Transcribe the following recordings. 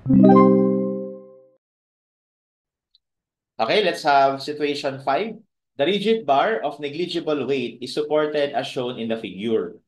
Okay, let's have situation 5. The rigid bar of negligible weight is supported as shown in the figure.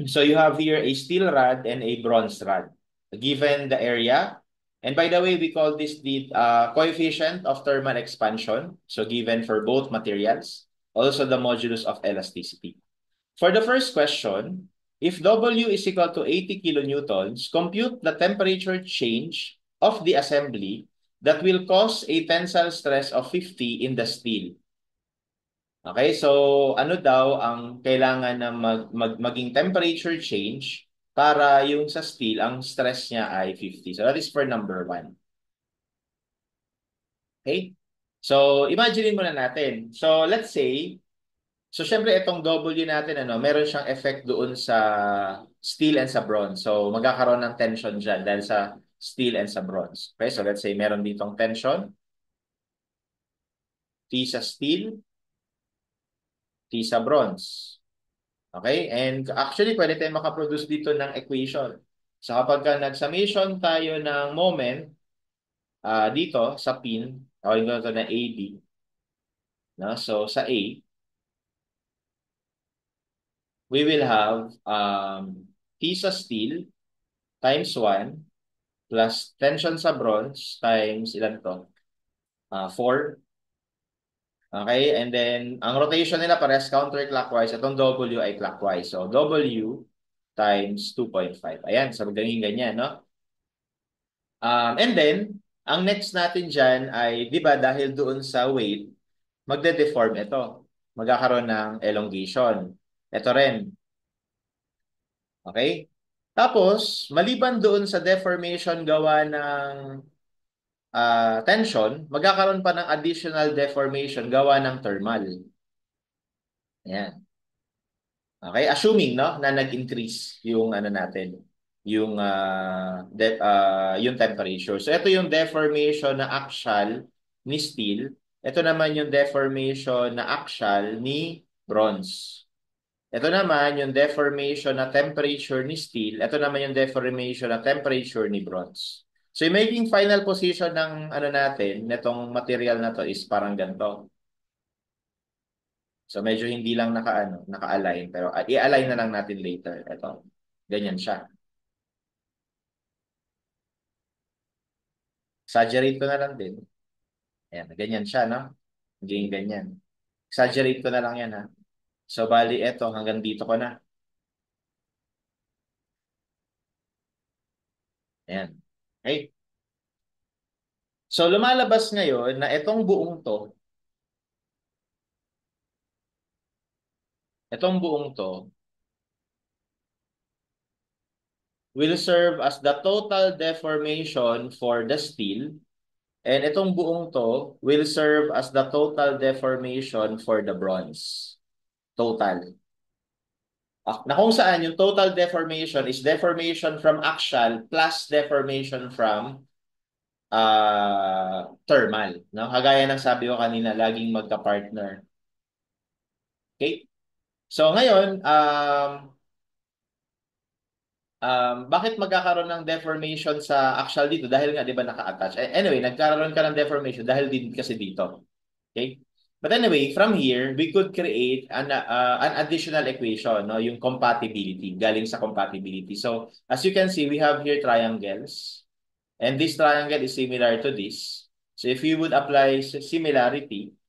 So you have here a steel rod and a bronze rod. Given the area, and by the way, we call this the coefficient of thermal expansion. So given for both materials, also the modulus of elasticity. For the first question, if W is equal to 80 kilonewtons, compute the temperature change of the assembly that will cause a tensile stress of 50 in the steel. Okay, so ano daw ang kailangan na maging temperature change para yung sa steel, ang stress niya ay 50. So that is for number 1. Okay? So imagine muna natin. So let's say, so syempre itong W natin, meron siyang effect doon sa steel and sa bronze. So magkakaroon ng tension dyan dahil sa steel and sa bronze. Okay, so let's say meron ditong tension, T sa steel, T sa bronze. Okay? And actually, pwede tayong makaproduce dito ng equation. So kapag ka nag-summation tayo ng moment dito sa pin, tawagin ko ito na AB. No? So sa A, we will have T sa steel times 1 plus tension sa bronze times ilan to? 4. Okay? And then, ang rotation nila parehas counterclockwise. Itong W ay clockwise. So, W times 2.5. Ayan, so ganyan, no? And then, ang next natin dyan ay, di ba, dahil doon sa weight, magde-deform ito. Magkakaroon ng elongation. Ito rin. Okay? Tapos, maliban doon sa deformation gawa ng tension, magkakaroon pa ng additional deformation gawa ng thermal. Ayan. Okay? Assuming, no, na nag-increase yung ano natin, yung temperature. So ito yung deformation na axial ni steel. Ito naman yung deformation na axial ni bronze. Ito naman yung deformation na temperature ni steel. Ito naman yung deformation na temperature ni bronze. So yung maging final position ng ano natin, netong material na to is parang ganito. So medyo hindi lang naka-align pero i-align na lang natin later. Ito. Ganyan siya. Exaggerate ko na lang din. Ayan, ganyan siya, no? Magiging ganyan. Exaggerate ko na lang yan, ha? So, bali, eto, hanggang dito ko na. Ayan. Okay? So, lumalabas ngayon na itong buong to, will serve as the total deformation for the steel, and itong buong to will serve as the total deformation for the bronze. Total. Na kung saan yung total deformation is deformation from axial plus deformation from thermal. No? Kagaya ng sabi ko kanina, laging magka-partner. Okay? So ngayon, bakit magkakaroon ng deformation sa axial dito? Dahil nga, di ba, naka-attach. Anyway, nagkaroon ka ng deformation dahil din kasi dito. Okay? But anyway, from here, we could create an additional equation, no? Yung compatibility, galing sa compatibility. So, as you can see, we have here triangles. And this triangle is similar to this. So, if you would apply similarity,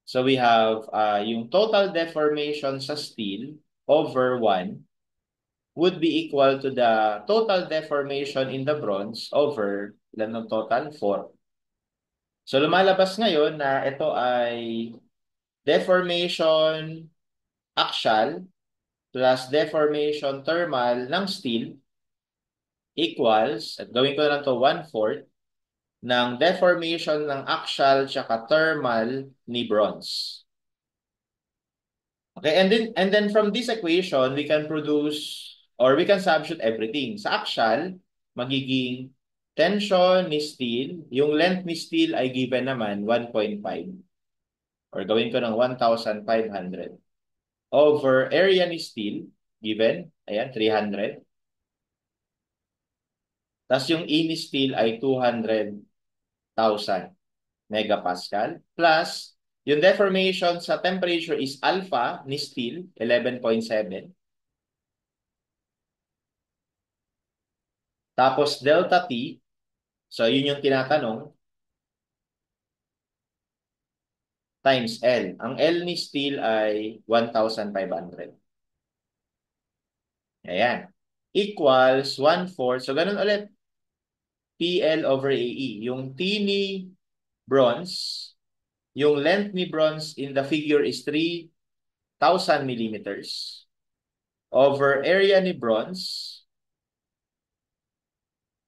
so we have yung total deformation sa steel over 1 would be equal to the total deformation in the bronze over ilan ng total? 4. So lumalabas ngayon na ito ay deformation axial plus deformation thermal ng steel equals, at gawin ko na lang to 1/4 ng deformation ng axial tsaka thermal ni bronze. Okay, and then from this equation, we can produce or we can substitute everything. Sa axial, magiging tension ni steel, yung length ni steel ay given naman 1.5 or gawin ko ng 1,500 over area ni steel. given. Ayan, 300. Tapos yung E ni steel ay 200,000 megapascal. Plus, yung deformation sa temperature is alpha ni steel, 11.7. Tapos delta T, so yun yung tinatanong, times L. Ang L ni steel ay 1,500. Ayan. Equals 1/4. So, ganun ulit. PL over AE. Yung T ni bronze, yung length ni bronze in the figure is 3,000 millimeters. Over area ni bronze,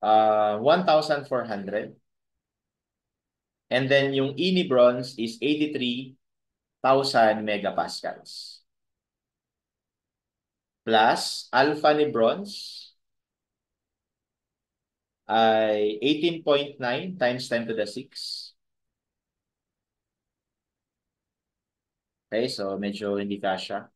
1,400. And then yung E ni bronze is 83,000 megapascals. Plus, alpha ni bronze ay 18.9 times 10 to the 6. Okay, so medyo hindi kasya.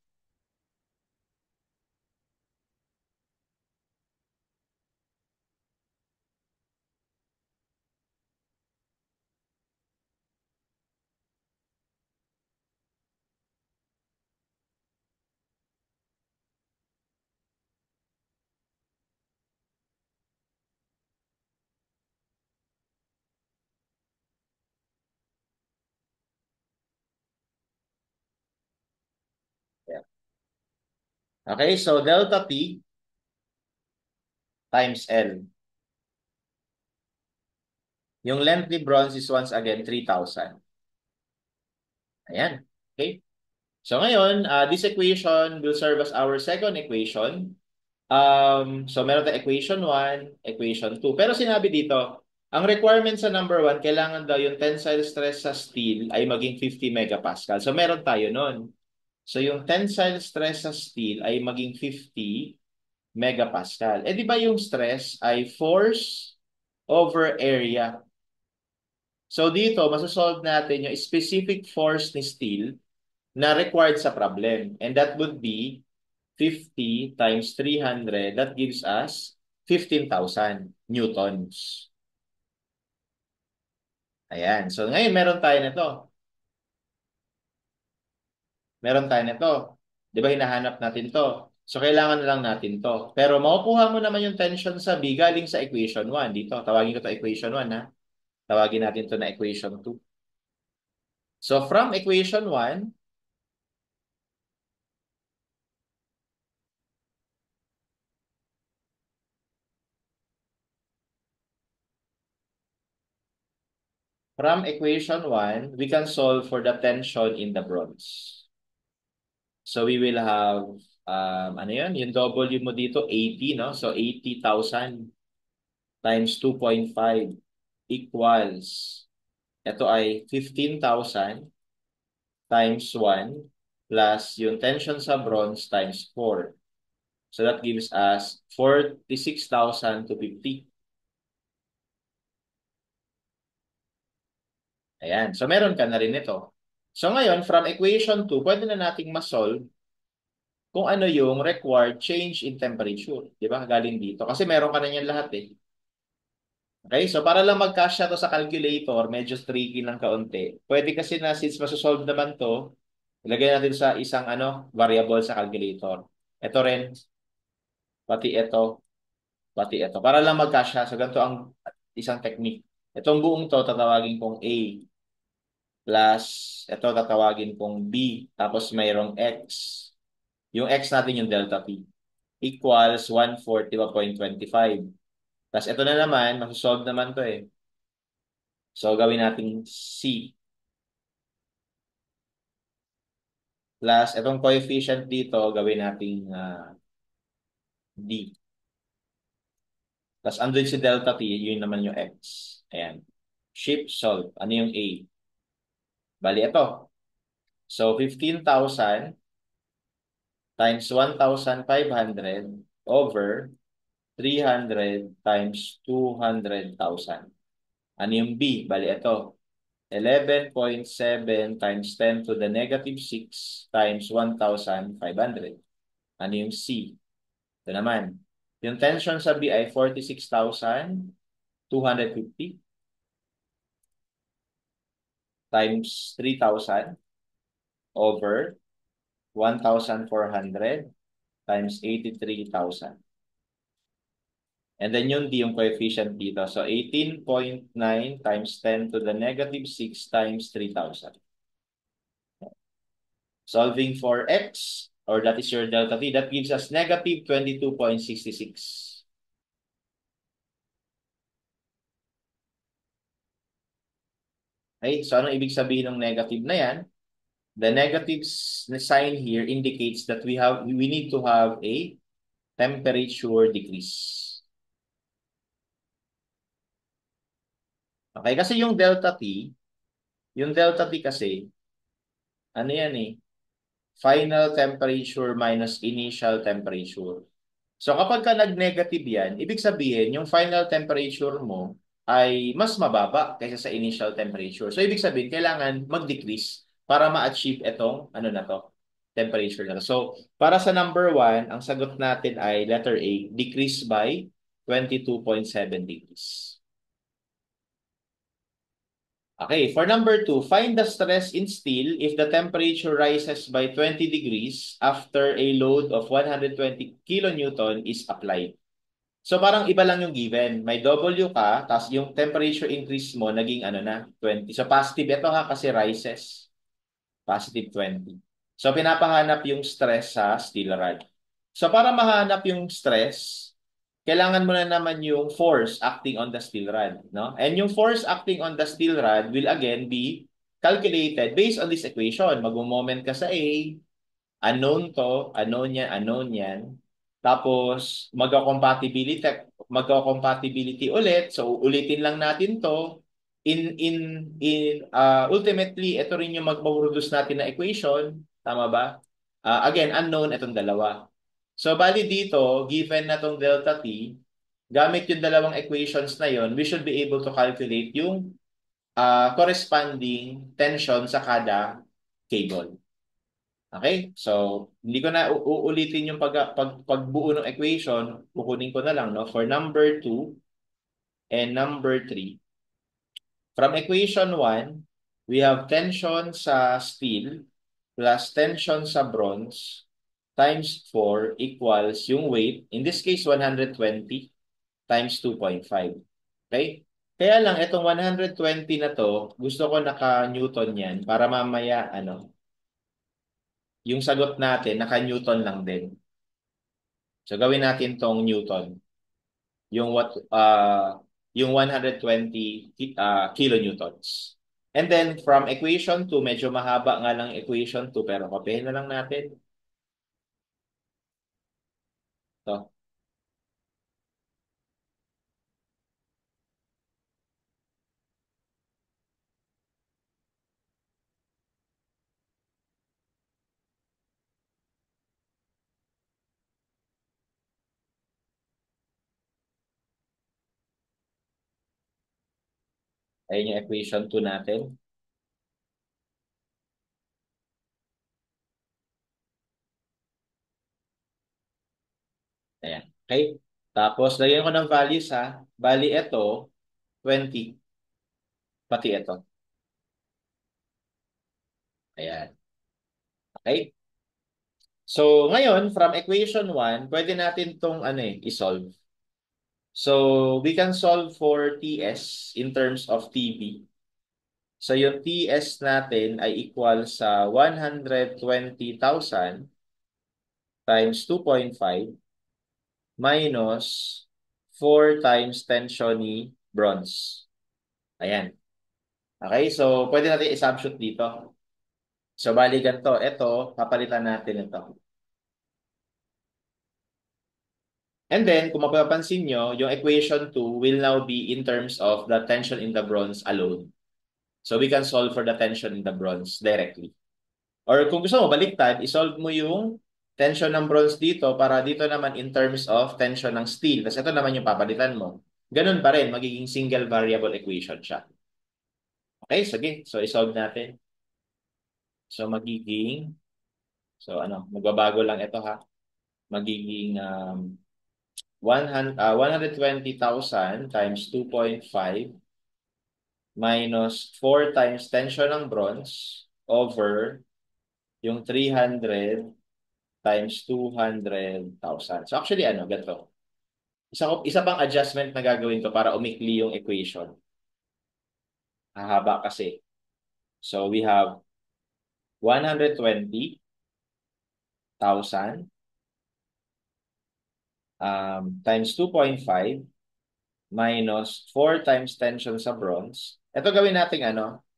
Yeah. Okay, so delta T times L. Yung length ni bronze is once again 3,000. Ayan. Okay. So ngayon, this equation will serve as our second equation. So meron tayong equation 1, equation 2. Pero sinabi dito, ang requirement sa number 1, kailangan daw yung tensile stress sa steel ay maging 50 megapascal. So meron tayo nun. So yung tensile stress sa steel ay maging 50 megapascal. Eh di ba yung stress ay force over area? So dito, masosolve natin yung specific force ni steel na required sa problem. And that would be 50 times 300. That gives us 15,000 newtons. Ayan. So ngayon, meron tayo nito. Meron tayo nito. Di ba hinahanap natin to? So kailangan na lang natin to. Pero makukuha mo naman yung tension sa B galing sa equation 1. Dito, tawagin ko to equation 1 ha. Tawagin natin to na equation 2. So from equation 1, we can solve for the tension in the bronze. So we will have, ano yun? Yung W mo dito, 80, no? So 80,000 times 2.5 equals, ito ay 15,000 times 1 plus yung tension sa bronze times 4. So that gives us 46,000 to 50. Ayan. So meron ka na rin ito. So ngayon, from equation 2, pwede na nating ma-solve kung ano yung required change in temperature. Di ba? Galing dito. Kasi meron ka na yan lahat eh. Okay? So para lang magkasya to sa calculator, medyo tricky lang kaunti. Pwede kasi na since masosolve naman to, ilagay natin sa isang variable sa calculator. Ito rin, pati ito, pati ito. Para lang magkasya. So ganito ang isang technique. Itong buong to, tatawagin kong A plus ito tatawagin kong B. Tapos mayroong X. Yung X natin yung delta T equals 140.25. Tapos ito na naman, masosolve naman to eh. So gawin natin C plus itong coefficient dito, gawin nating D. Tapos andun si delta T, yun naman yung X. Ayan. Shift solve. Ano yung A? Bali ito. So 15,000 times 1,500 over 300 times 200,000. Ano yung B? Bali ito. 11.7 times 10 to the negative 6 times 1,500. Ano yung C? Ito naman. Yung tension sa B ay 46,250 times 3,000 over 1,400 times 83,000. And then yung D, yung coefficient dito. So, 18.9 times 10 to the negative 6 times 3,000. Solving for X, or that is your delta T, that gives us negative 22.66. Okay, so anong ibig sabihin ng negative na yan? The negative sign here indicates that we need to have a temperature decrease. Okay, kasi yung delta T kasi, ano yan eh, final temperature minus initial temperature. So kapag ka nag-negative yan, ibig sabihin, yung final temperature mo ay mas mababa kaysa sa initial temperature. So ibig sabihin, kailangan mag-decrease para ma-achieve itong ano na to, temperature na to. So para sa number 1, ang sagot natin ay letter A, decrease by 22.7 degrees. Okay, for number 2, find the stress in steel if the temperature rises by 20 degrees after a load of 120 kilonewton is applied. So parang iba lang yung given. May W ka, tapos yung temperature increase mo naging ano na, 20. So positive ito ha kasi rises. Positive 20. So pinapahanap yung stress sa steel rod. So para mahanap yung stress, kailangan mo na naman yung force acting on the steel rod, no? And yung force acting on the steel rod will again be calculated based on this equation. Mag-moment ka sa A, unknown yan. Tapos magka-compatibility ulit. So ulitin lang natin to. Ultimately ito rin yung magpo-produce natin na equation, tama ba? Again, unknown itong dalawa. So bali dito, given na tong delta T, gamit yung dalawang equations na yon, we should be able to calculate yung corresponding tension sa kada cable. Okay? So, hindi ko na uulitin yung pagbuo ng equation. Kukunin ko na lang, no? For number 2 and number 3. From equation 1, we have tension sa steel plus tension sa bronze times 4 equals yung weight. In this case, 120 times 2.5. Okay? Kaya lang, itong 120 na to, gusto ko naka-Newton yan para mamaya, yung sagot natin, naka-Newton lang din. So gawin natin tong Newton, yung yung 120 kilonewtons. And then from equation 2, medyo mahaba nga lang equation 2 pero kopyahin na lang natin. To. Ayun yung equation 2 natin. Ayan. Okay? Tapos lagyan ko ng values ha. Bali ito 20 pati ito. Ayan. Okay? So ngayon from equation 1, pwede natin tong i-solve. So, we can solve for TS in terms of TB. So, yung TS natin ay equal sa 120,000 times 2.5 minus 4 times tension ni bronze. Ayan. Okay, so pwede natin i-substitute dito. So, bali ganito. Ito, papalitan natin ito. And then, kung mapapansin nyo, yung equation 2 will now be in terms of the tension in the bronze alone. So we can solve for the tension in the bronze directly. Or kung gusto mo baliktad, isolve mo yung tension ng bronze dito para dito naman in terms of tension ng steel. Tapos ito naman yung papalitan mo. Ganun pa rin, magiging single variable equation siya. Okay, sige. So isolve natin. So magiging, magbabago lang ito ha. magiging 120,000 times 2.5 minus 4 times tension ng bronze over yung 300 times 200,000. So actually ganito. Isa pang adjustment na gagawin ko para umikli yung equation. Hahaba kasi. So we have 120,000 times 2.5 minus 4 times tension sa bronze. Ito gawin natin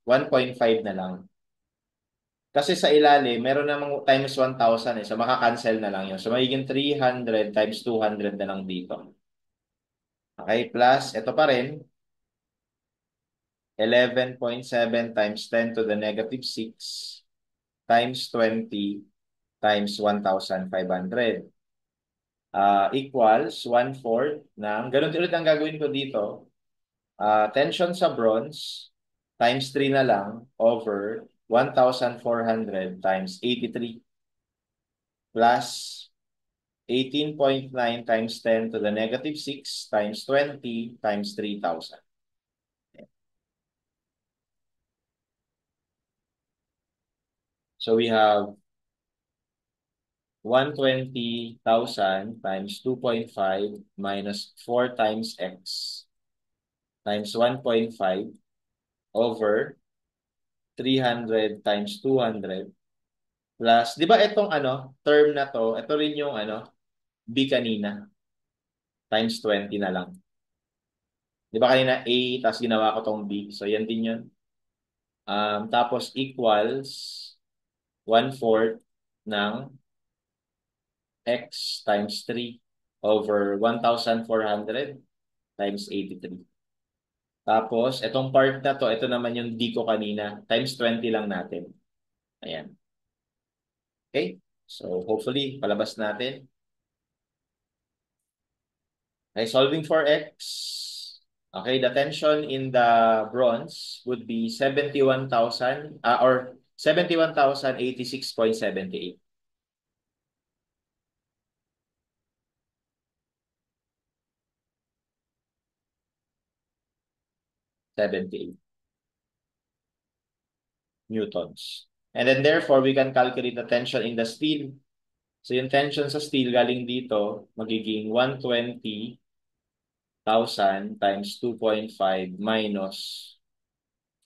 1.5 na lang. Kasi sa ilalim, meron namang times 1,000 eh. So makakancel na lang yun. So magiging 300 times 200 na lang dito. Okay, plus ito pa rin. 11.7 times 10 to the negative 6 times 20 times 1,500. Equals 1/4 ng, ganun ulit ang gagawin ko dito. Tension sa bronze times 3 na lang over 1,400 times 83 plus 18.9 times 10 to the negative 6 times 20 times 3,000. So we have 120,000 times 2.5 minus 4 times x times 1.5 over 300 times 200 plus, di ba itong term na to, ito rin yung b kanina, times 20 na lang. Di ba kanina a, tapos ginawa ko tong b. So yan din yun. Tapos equals 1/4 ng x times 3 over 1,400 times 83. Tapos, itong part na to, ito naman yung d ko kanina, times 20 lang natin. Ayan. Okay? So, hopefully, palabas natin. Okay, solving for x. Okay, the tension in the bronze would be 71,000 or 71,086.78. 78 newtons. And then therefore, we can calculate the tension in the steel. So yung tension sa steel galing dito, magiging 120,000 times 2.5 minus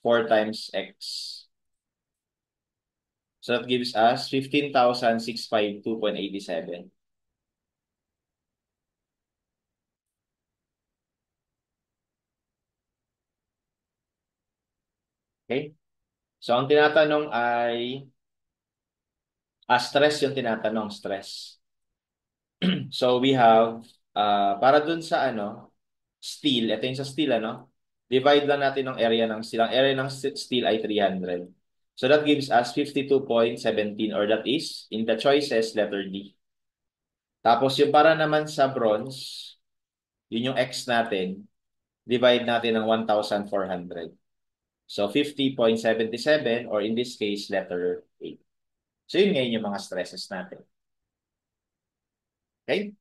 4 times x. So that gives us 15,652.87. Okay? So ang tinatanong ay stress yung tinatanong, stress. So we have para dun sa steel, ito yung sa steel divide lang natin ng area ng steel. Ang area ng steel ay 300. So that gives us 52.17 or that is in the choices letter D. Tapos yung para naman sa bronze, yun yung X natin, divide natin ng 1,400. So 50.77 or in this case letter A. So yun ngayon yung mga stresses natin. Okay?